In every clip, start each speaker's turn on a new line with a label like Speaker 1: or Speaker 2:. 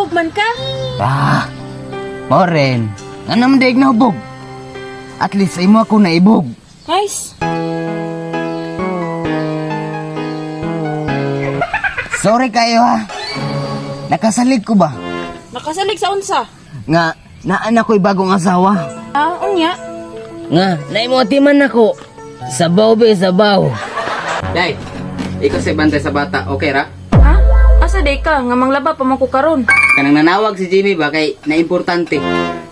Speaker 1: nahubog man ka?
Speaker 2: Moren, nga naman daig na hubog. At least ay mo ako naibog.
Speaker 1: Guys,
Speaker 2: Sorry kayo ha. Nakasalig ko ba?
Speaker 1: nakasalig sa unsa?
Speaker 2: Nga, naan ako'y bagong asawa.
Speaker 1: Unya.
Speaker 2: Nga, naimotiman ako. Sabaw be, sabaw. Day, ikaw si bantay sa bata, okay ra?
Speaker 1: Ha? Asa day ka? Nga manglaba pa man ko karon.
Speaker 2: Kanang nanawag si Jimmy ba kay naimportante.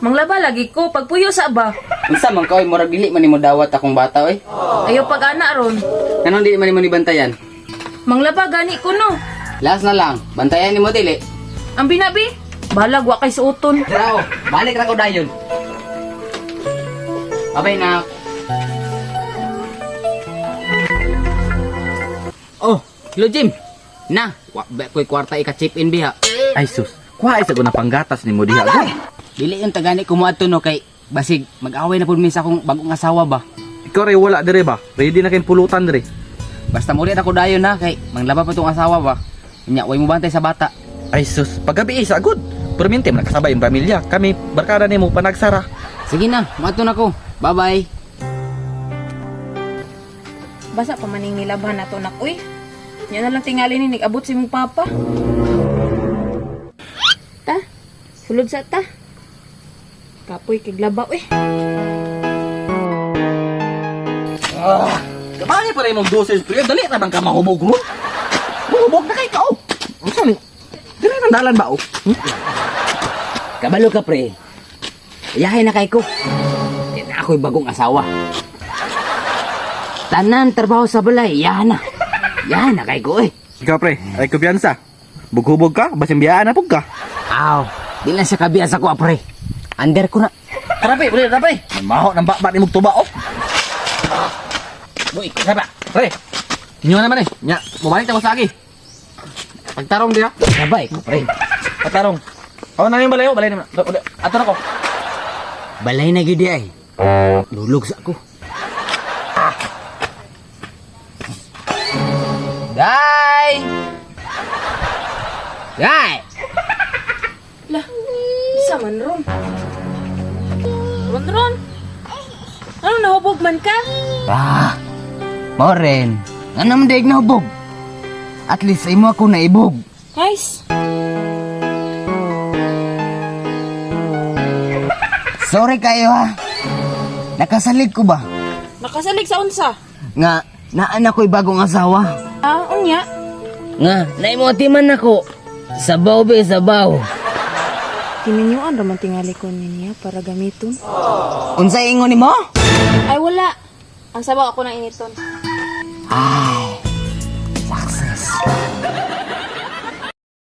Speaker 1: Manglaba lagi ko, pagpuyo sa ba?
Speaker 2: Unsa man kaway murag dili man nimo dawat akong bata oy.
Speaker 1: Ayaw pag-ana ron.
Speaker 2: Kanang dili man nimo ni bantayan.
Speaker 1: Manglaba gani ko no.
Speaker 2: Last na lang, bantayan nimo dili.
Speaker 1: Ang binabi, balag wa kay suoton.
Speaker 2: Dao, balik ra ko dayon. Abay na. Oh, hello Jim. Na, ko'y kwarta ika-chip in biha.
Speaker 3: Ay sus, kuha isa ko na panggatas ni mo diha. Good.
Speaker 2: Dili yung tagani kumuadto no kay basig mag-away na pud mi sa akong bagong asawa ba.
Speaker 3: Ikaw rin wala dire ba? Ready na kayong pulutan dire.
Speaker 2: Basta muli ako dayon na kay manglaba pa tong asawa ba. Nya way mo bantay sa bata.
Speaker 3: Ay sus, paggabi isa good. Perminti man nakasabay yung pamilya. Kami barkada nimo panagsara.
Speaker 2: Sige na, mato na ko. Bye-bye.
Speaker 1: Basa pa maning nilabhan nato nak uy. Nya na lang tingali ni nag-abot si mong papa. Ta, sulod sa ta. Kapoy kiglaba uy.
Speaker 3: Kabaya pa rin mong doses, pre. Dali na bang ka mahumog mo? Mahumog na kay ka, oh. Ang sali. Dire nang dalan ba, oh?
Speaker 2: Kabalo ka pre. Iyahin na kay ko. Yan ako'y bagong asawa. Tanan trabaho sa balay, iyahan na. Iyahan na kay ko eh.
Speaker 3: Ikaw, pre. Ay kumpiyansa. Bughubog ka, basin biyaan na pug ka.
Speaker 2: Aw, di lang siya kabiasa ko pre. Under ko na.
Speaker 3: Tara, pre. Pre, tara, pre. Maho ng bakbat ni mong tuba, oh.
Speaker 2: Boy, kaya ba?
Speaker 3: Pre, inyo naman eh. Nya, bumalik na mo sa agi. Pagtarong diya.
Speaker 2: Sabay ko pre.
Speaker 3: Pagtarong. Ako na yung balay, oh. Balay naman. Ato na ko.
Speaker 2: Balay na gidi ay. Lulog sa ako. Day! Day!
Speaker 1: Lah, isa man ron. Ron. Ano nahubog man ka?
Speaker 2: Moren, nga naman daig na hubog. At least ay mo ako naibog.
Speaker 1: Guys,
Speaker 2: Sorry kayo ha. Nakasalig ko ba?
Speaker 1: nakasalig sa unsa?
Speaker 2: Nga, naan ako'y bagong asawa.
Speaker 1: Unya.
Speaker 2: Nga, naimotiman ako. Sabaw be, sabaw.
Speaker 1: Tininyuan raman tingali ko niya para gamiton.
Speaker 2: Unsay ingon ni mo?
Speaker 1: Ay wala. Ang sabaw ako na initon.
Speaker 2: Ay,